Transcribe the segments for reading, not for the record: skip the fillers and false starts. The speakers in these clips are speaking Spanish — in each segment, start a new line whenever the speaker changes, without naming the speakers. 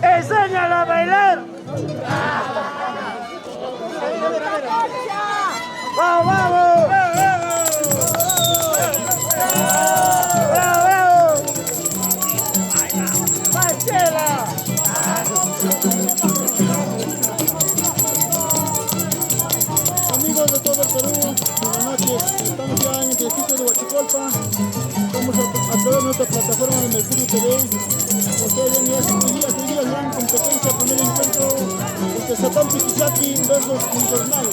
¡Enséñala a bailar! ¡Vamos, vamos! ¡Bravo! ¡Machela!
Amigos de todo el Perú, buenas noches. Estamos ya en el distrito de Huachicolpa. Estamos a través de nuestra plataforma de Mercurio TV. Ustedes ven ya hoy día gran competencia, primer encuentro entre Satán Pichichaki versus Invernal.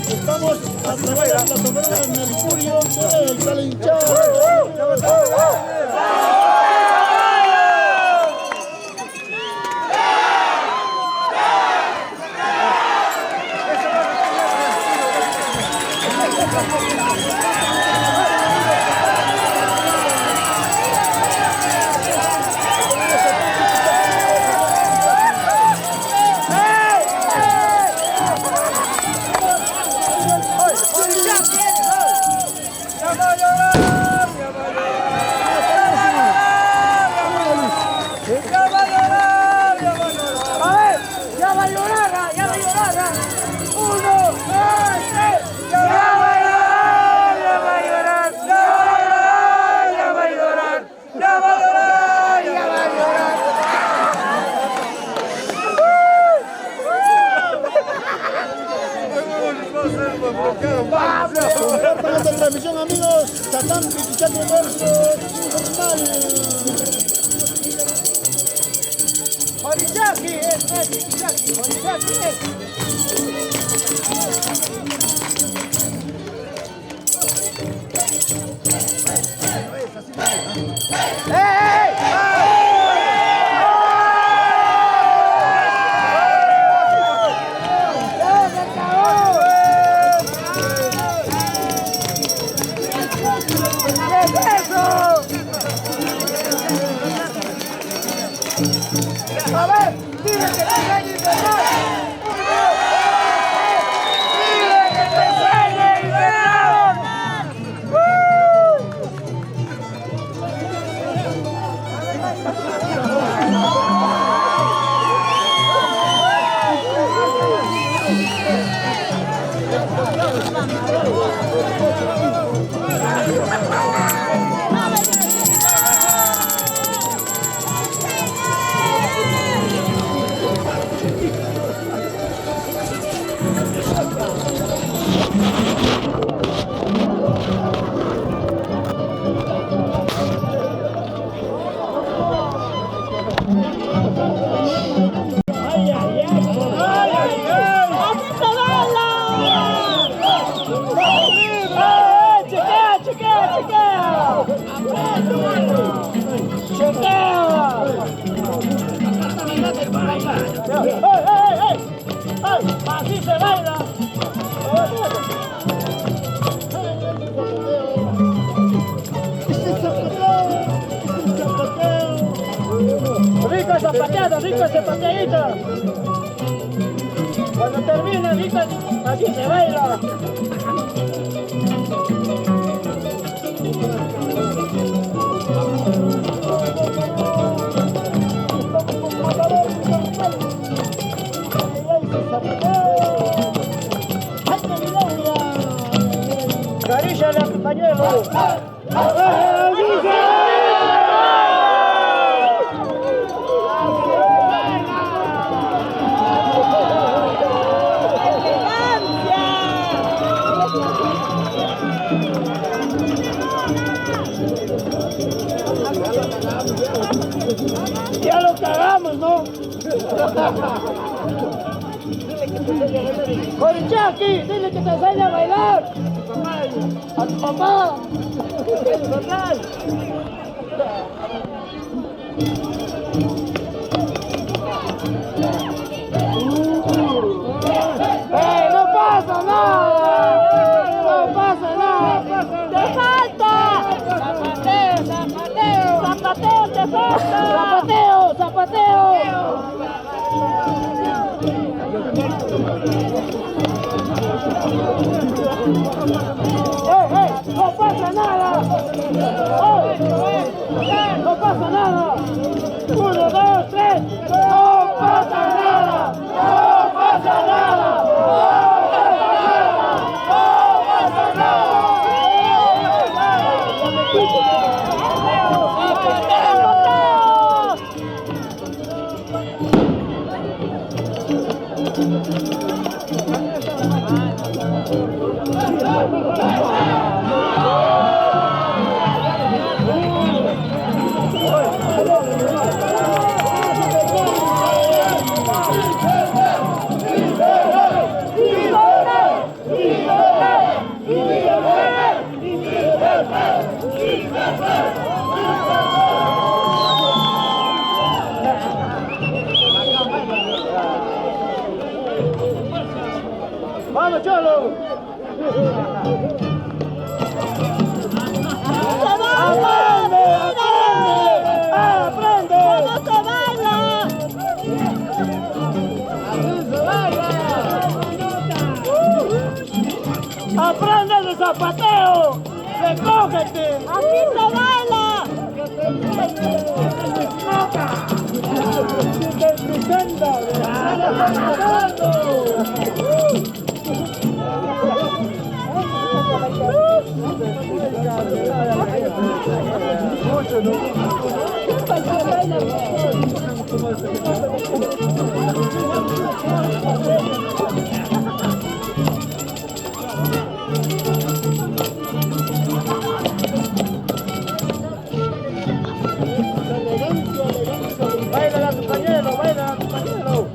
Estamos a través de la plataforma de Mercurio TV, sale hinchado. Compartan esta transmisión, amigos. Satán Pichichaki versus Invernal.
Horichaki, Pichichaki, Horichaki. A ver, dime que te cae Invernal. zapateado, rico ese pateadito. Cuando termine, rico, así se baila. Caríciale a tu pañuelo. Ya lo cagamos, ¿no? Corichaki, dile que te enseñe a bailar. A tu papá. No pasa nada. No pasa nada.
¡Te falta!
Zapateo, zapateo.
¡Zapateo, te falta!
Zapateo, zapateo. No pasa nada. No pasa nada. 1, 2, 3. No pasa nada. No pasa nada. ¡Vamos, Cholo! ¡Aprende! ¡Aprende!
¿Cómo se baila?
¡Aprende de zapateo! ¡Recógete!
¡Así se baila!
¡Baila a tu pañuelo! ¡Baila a tu pañuelo!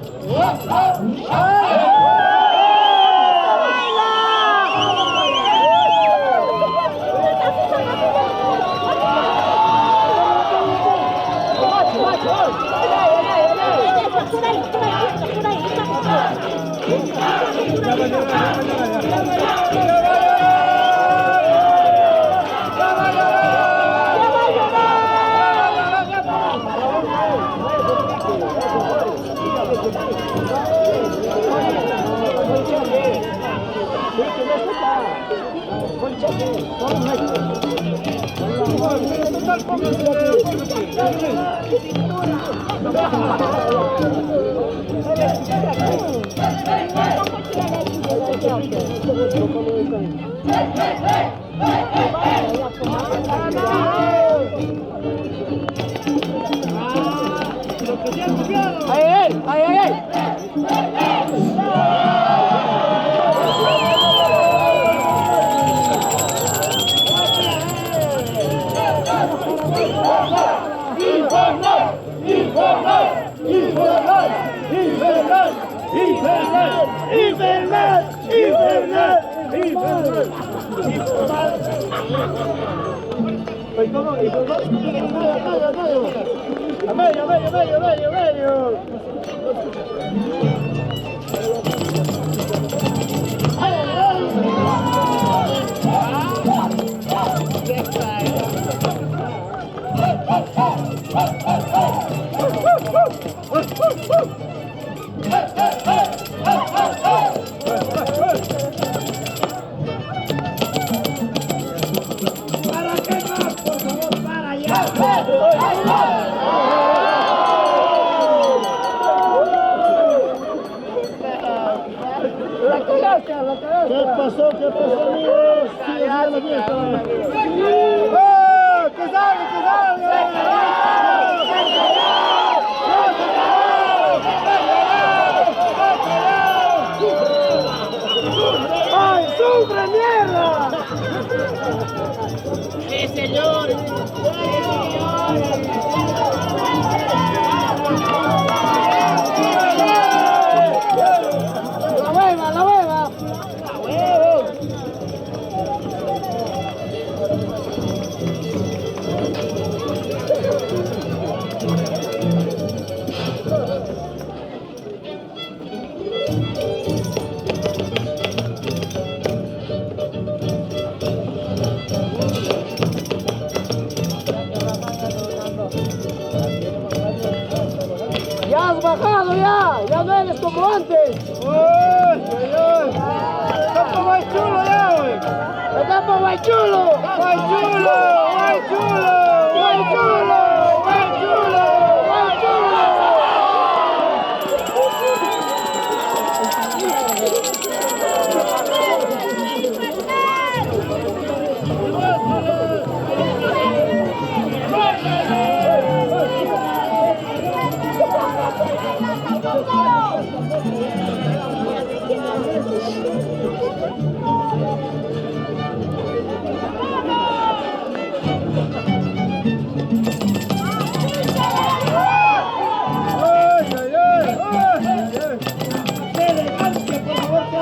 ¡Ay, ay, ay, ay! A medio, medio, medio, medio, medio.
¿Qué pasó, amigos? Sigue la fiesta.
¡Que salga, que salga! ¡Ay, sufre, mierda!
Sí, señor.
¡La hueva, la hueva! ¡Ya has bajado ya no eres como antes! ¡Está como el chulo ya, güey! ¡Está como el chulo! ¡Guay chulo! ¡Guay chulo! ¡Guay chulo! ¡Guay chulo! ¡Guay chulo! ¡Qué elegancia, por favor, qué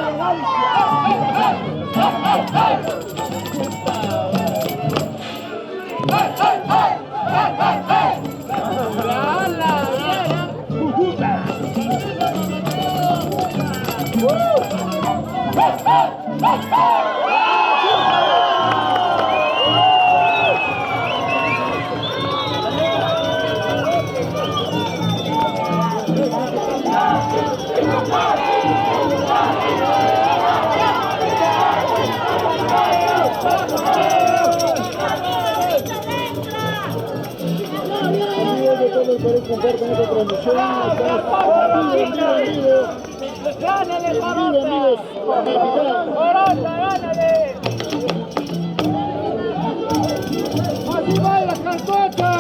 Amigos de todo el Perú, compartan esta transmisión.
¡Gánale,
Amigos,
Corota, gánale!
¡Así baila, Carcocha!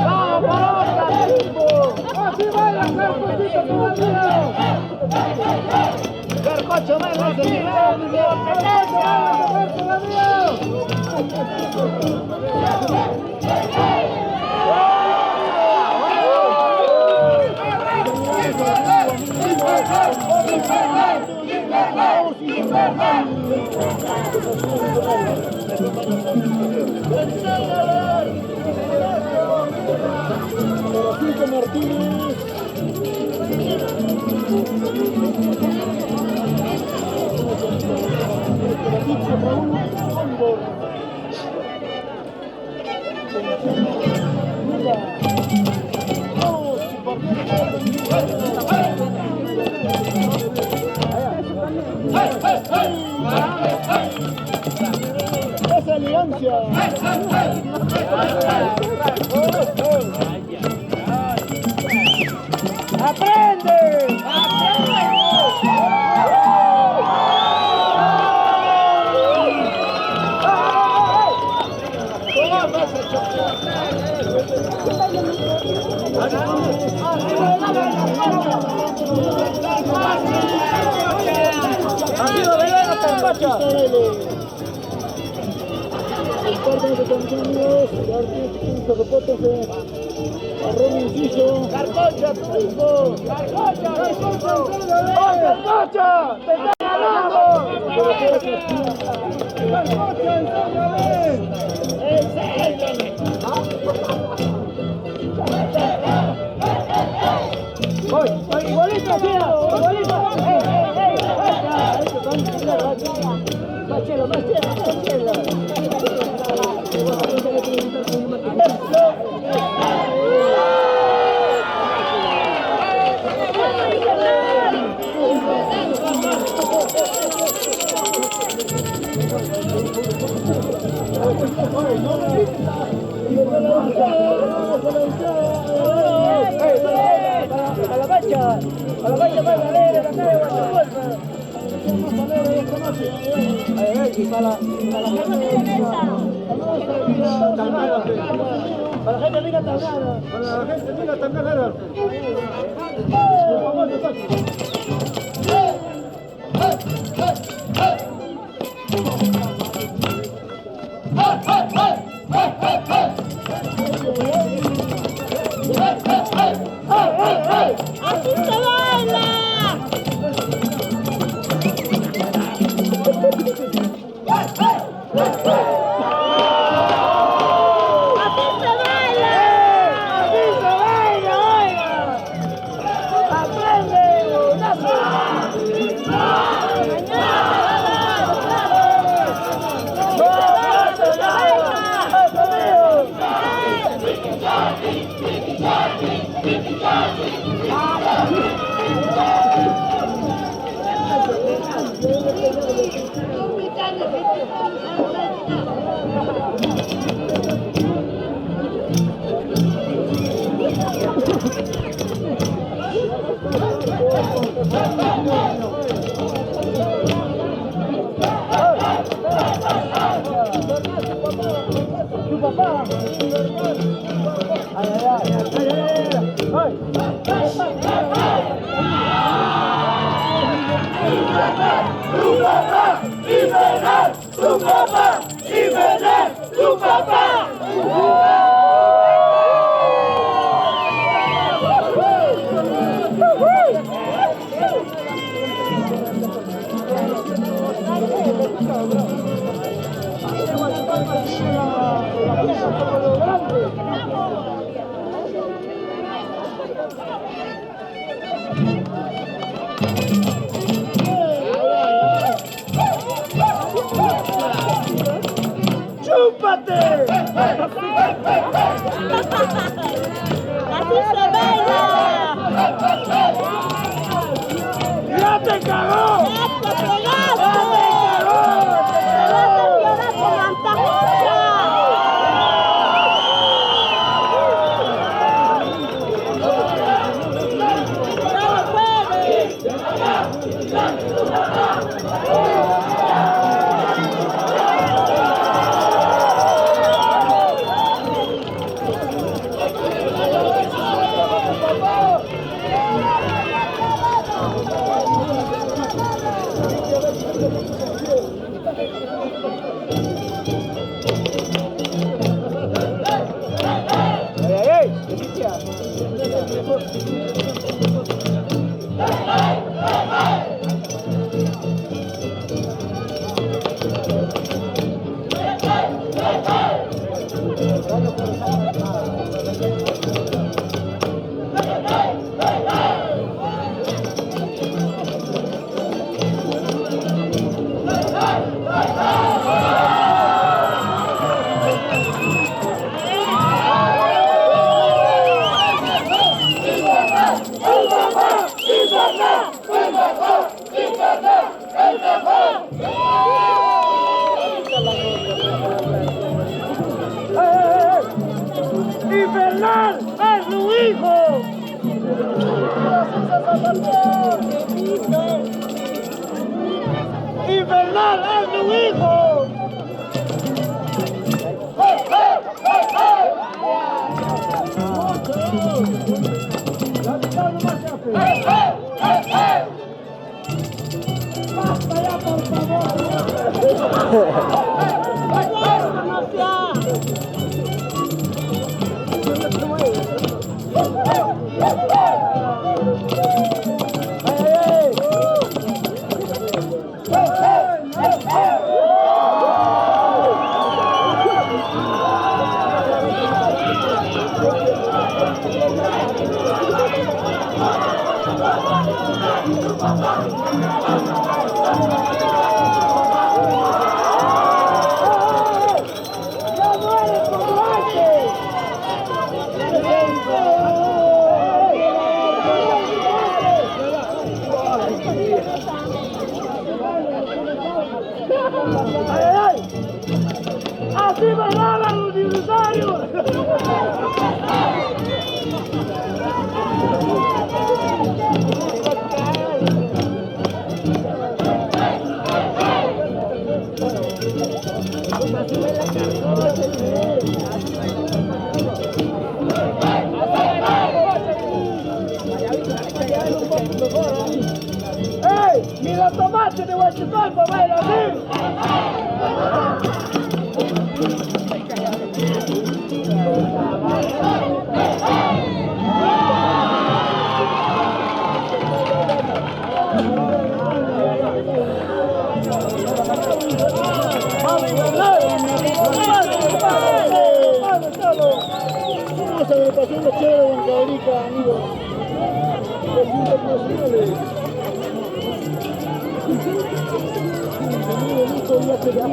¡Vamos, Corota, tipo!
¡Así baila, Carcochita todavía!
¡Carcocho, baila,
Francisco Martínez. ¡Esa elegancia!
¡Aprende!
¡Amigo, ven a Carcocho!
Compartan esta transmisión, amigos. Repórtense. @ Inciso.
¡Carcocho, tu hijo! ¡Carcocho,
¡Oh, Carcocha! ¡Te están ganando! ¡Carcocha, ¡Oye, igualito, tío! ¡Igualito! ¡Machelo, machelo! ¡A la cancha, bailaré!
más alegre esta noche.
Y para la gente de para la gente de Tanara.
Para la gente de Liga Tanara.
¡Así se baila!
Tu papá. Ay, ay, ay, ay, ¡chúpate!
¡Así se baila!
¡Ya te cagó!
¡Ya te pegaste! ¡Te vas a llorar con antajosa! ¡No puedes!
¡Infernal! ¡Es su hijo! ¡Infernal! ¡Es su hijo!
¡Basta ya, por favor!
¡Así bailaban los dinosaurios! ¡Ey! ¡Ni los tomates de Huachicolpa bailan así!
Somos agrupación de chévere de Huancavelica, amigos. Los internacionales. Benito Díaz de Ciudad.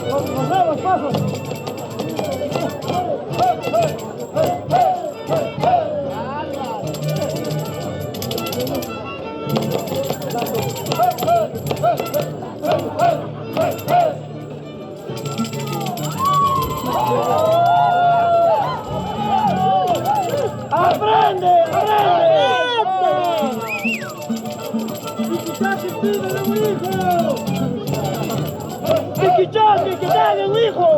¡Nos vemos, pasos! ¡Aprende! ¡Aprende! ¡Chiquichán, que dale, hijo!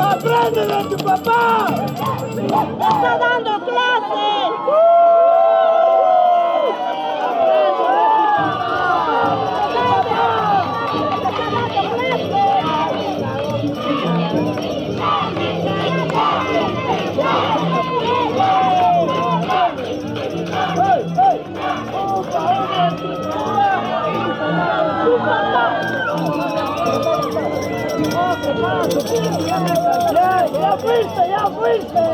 ¡Aprende de tu papá! ¡Está dando clases! ¡Ya fuiste! ¡Ya fuiste!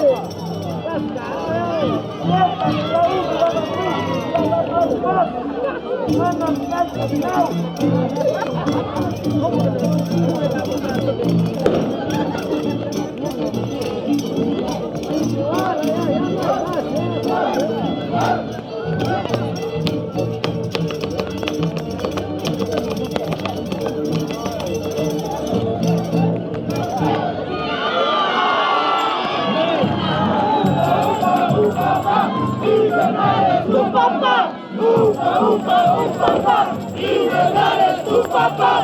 ¡Tu papá! ¡Upa, upa, un papá! ¡Y regales tu papá!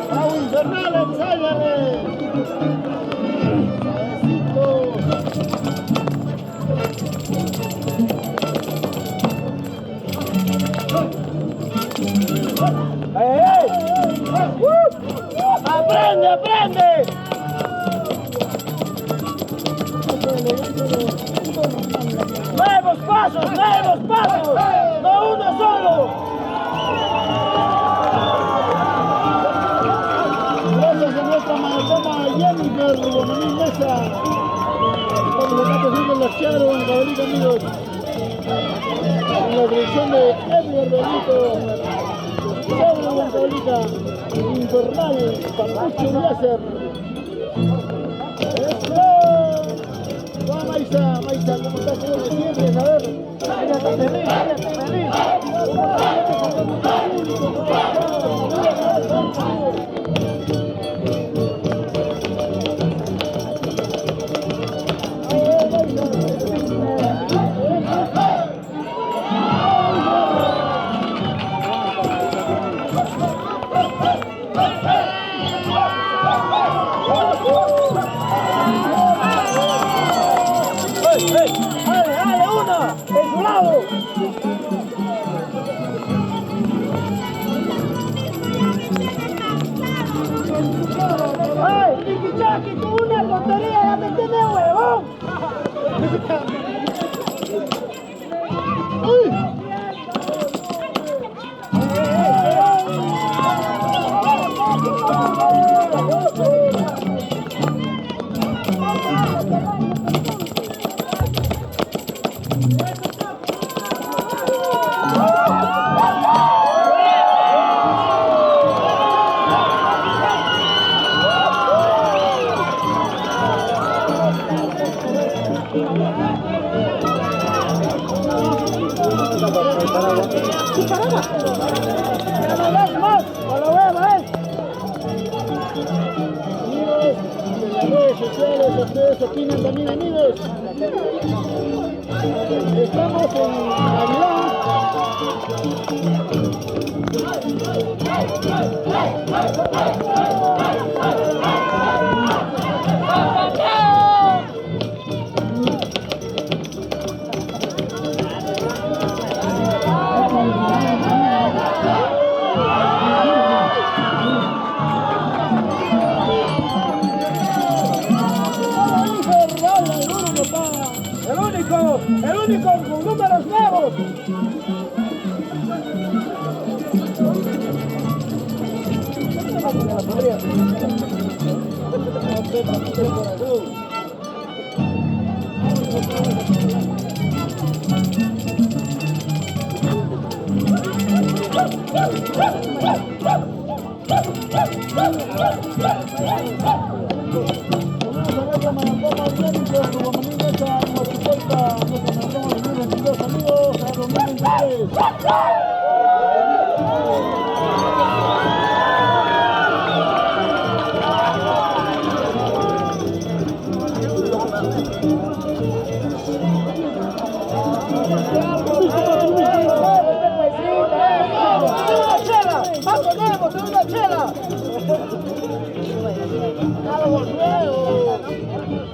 ¡Bravo Infernal, ensáyale!
¡Aprende, aprende! ¡Nuevos pasos, nuevos pasos! ¡No uno solo!
Gracias a nuestra mayoroma Jennifer Bonamín Mesa. Estamos acá presentes los chéveres de Huancavelica, amigos. En la dirección de Edgar Benito. Chévere de Huancavelica. Infernal, Papucho y Láser. ¡Eso! Va Maisa, Maisa, ¿cómo estás? ¿Cómo te sientes? A ver.
¡Ella está feliz! ¡Ella está feliz! aquí con una tontería, ya me tiene huevón.
Ustedes opinan también, amigos. Estamos en Navidad.
El único con números nuevos.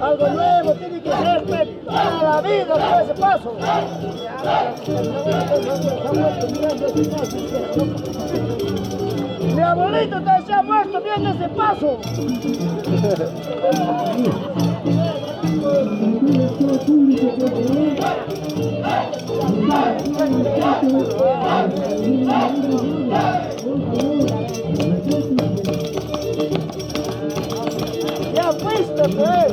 Algo nuevo tiene que ser para la vida, todo ese paso. Mi abuelito te se ha muerto viendo ese paso. Ya fuiste, pues.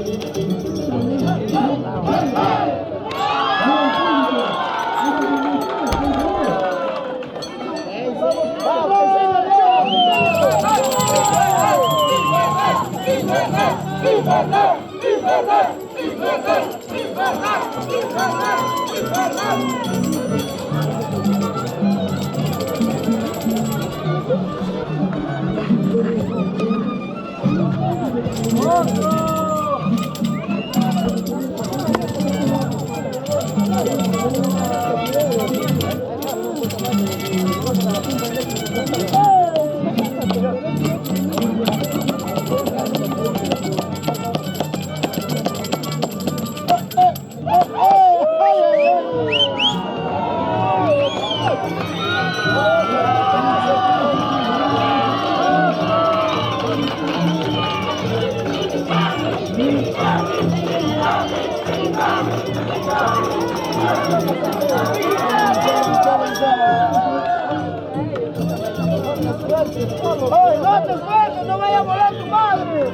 ¡Ay, no te esfuerces! ¡No vaya a volar tu madre!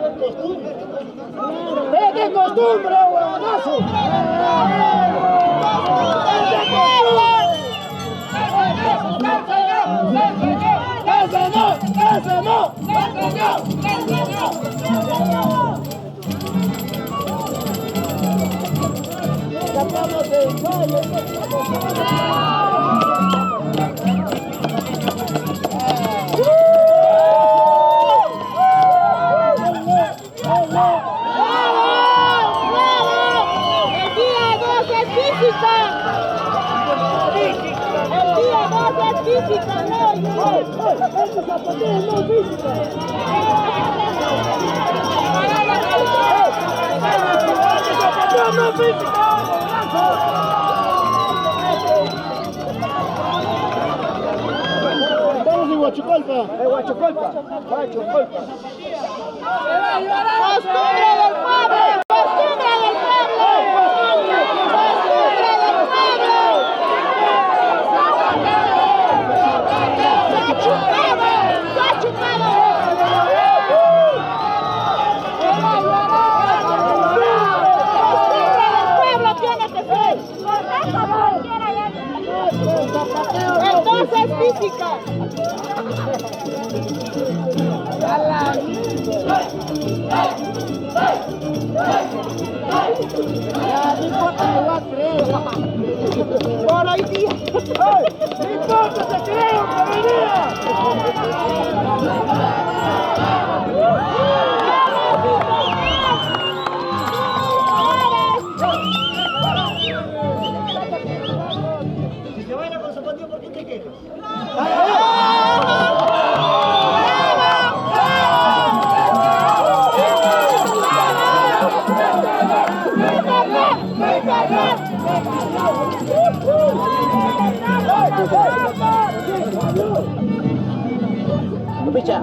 ¡Es de costumbre, huevonazo! ¡Ese no! ¡Ese no! Sacamos el fallo.
Física, no,
¡Estos zapatillas no física! ¡No física!
Estamos en Huachicolpa.
Huachicolpa. Huachicolpa.
¡Costumbre del pueblo! ¡Costumbre del pueblo! ¡Costumbre del pueblo! ¡Se ha chupado! ¡Se ha chupado! ¡Costumbre del pueblo tiene que ser! Entonces física.
Ya, no importa, me voy a creer.
Por hoy día.
No importa, te creo, que venía.
Si se van a con zapatillas, ¿por qué te quejas?
Picha.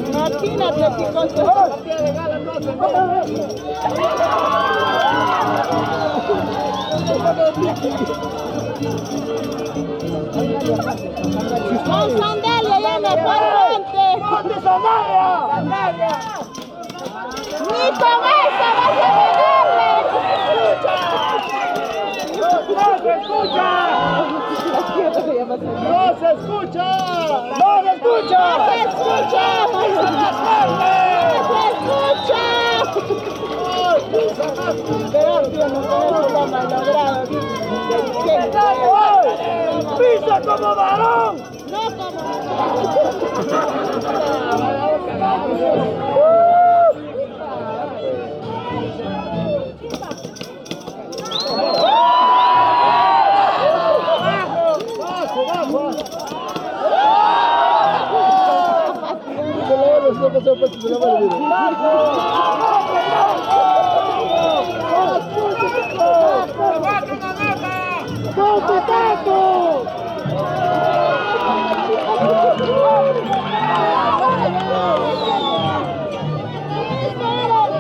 Imagínate si con tu zapatilla de gala no se con sandalia ya mejor ponte.
¡Ponte sandalia! ¡Sandalia!
Ni con esa vas a ganarle.
¡No se escucha! ¡No se escucha! ¡No se escucha!
¡No se escucha! ¡No se escucha! Terapia no lo malogrado.
¡Pisa como varón!
No como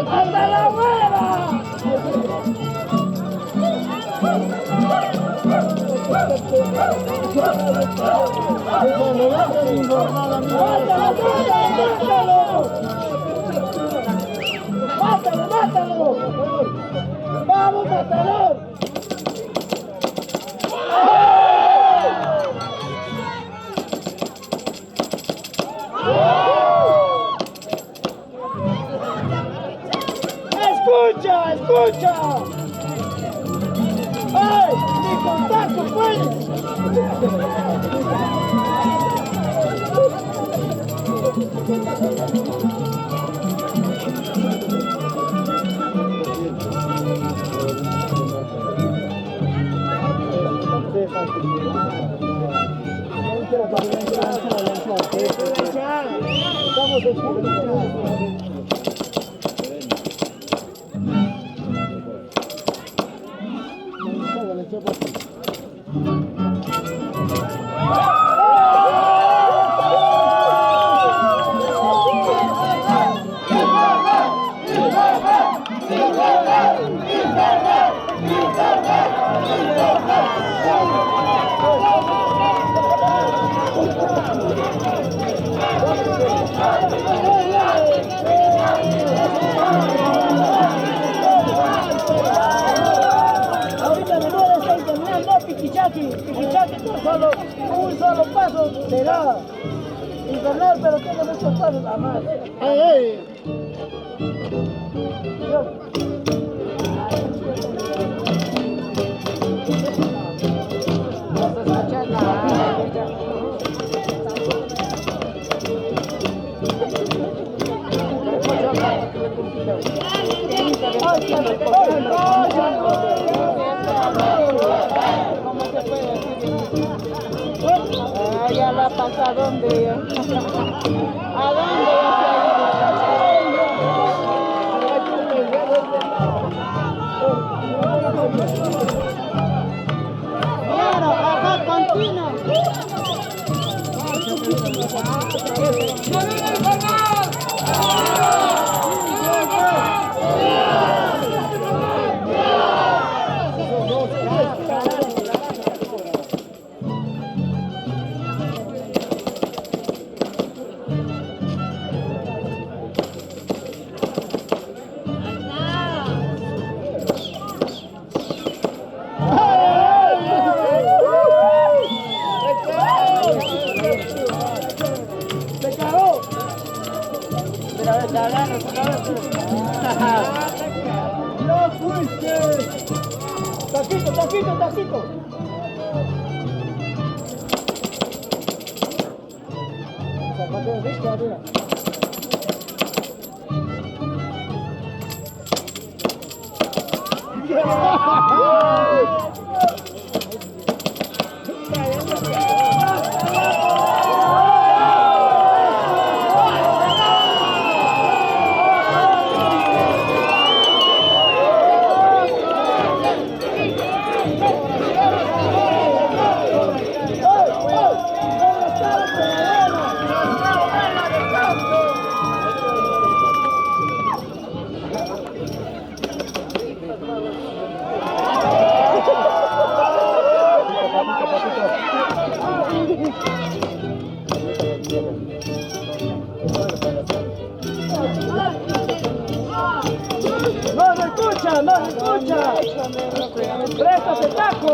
¡Hasta la hueva! mátalo. Vamos, matador. Escucha, escucha. ¡Ay! ¡Ni contacto, pues! Ahorita me duele esta internet, no piquichaki, un solo paso será infernal, pero tiene muchos pasos a más.
Ya la pasa, ¿a dónde? ¿A dónde? Claro, acá continúa.
¡No fuiste! ¡Taquito, taquito, taquito! Zapateo rico arriba. ¡No me escucha! ¡No me escucha! ¡Préstate, taco!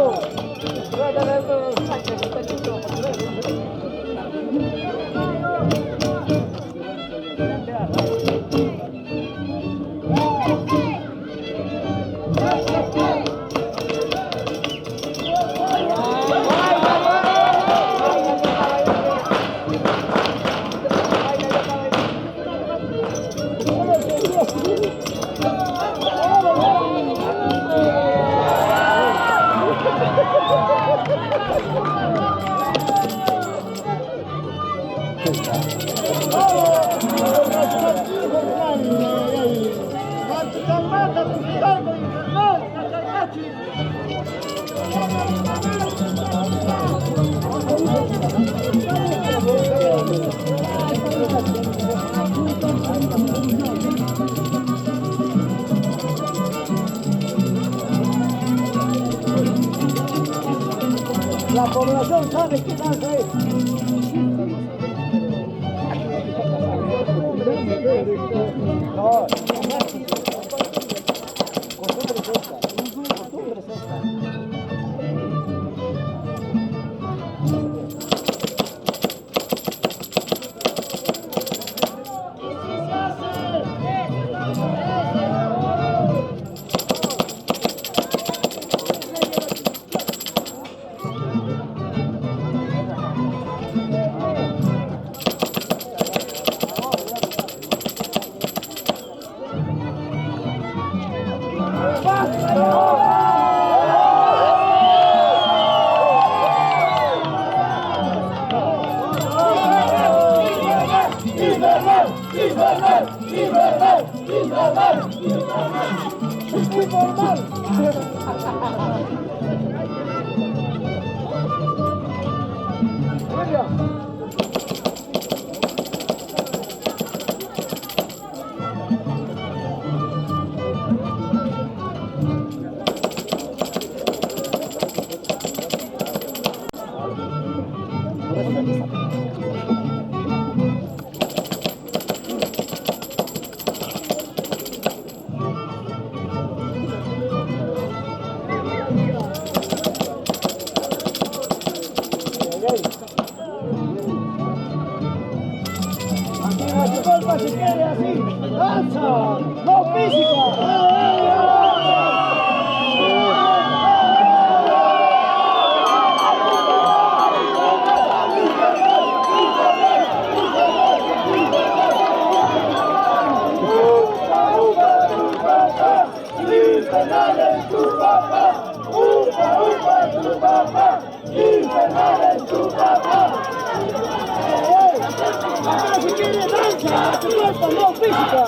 La población sabe qué pasa es. No. Huachicolpa se quede así, danza, no física.
Infernales tu papá, upa, upa tu papá, infernales tu papá.
Ahora se quiere danza, tu cuerpo, no física.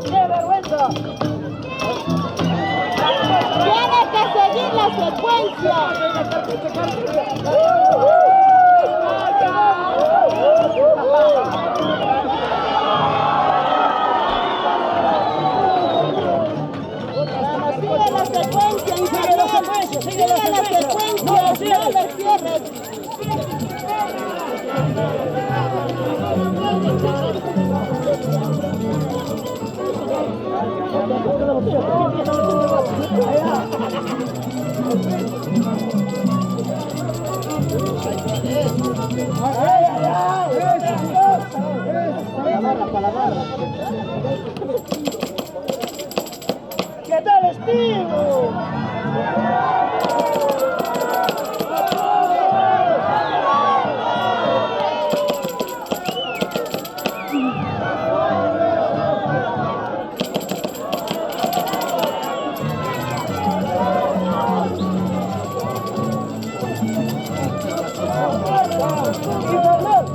¡Qué vergüenza!
Tiene que seguir la secuencia. Sigue la secuencia, sigue la secuencia, no le cierres.
¿Qué tal, estilo?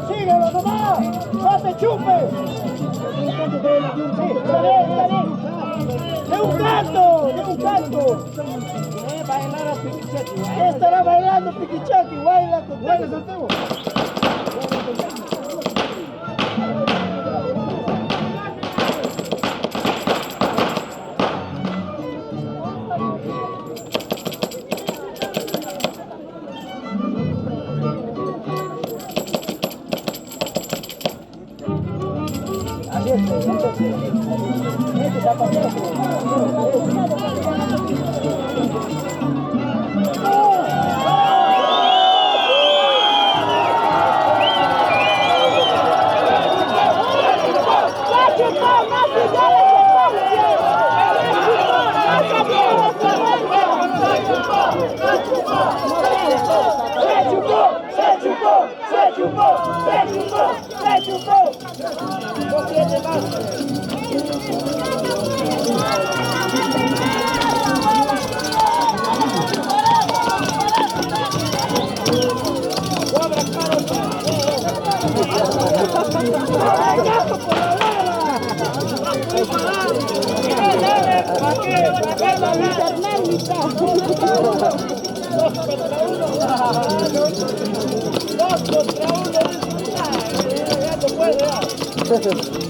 ¡Síguelo nomás! ¡No te chupes! Sí, está bien, está bien. ¡De un canto! ¡De un canto! Estará bailando piquichaki, baila con Santiago. Así es, este zapatero. ¡Se chupó! No tiene más. Dos contra uno. Ya no puede, ya.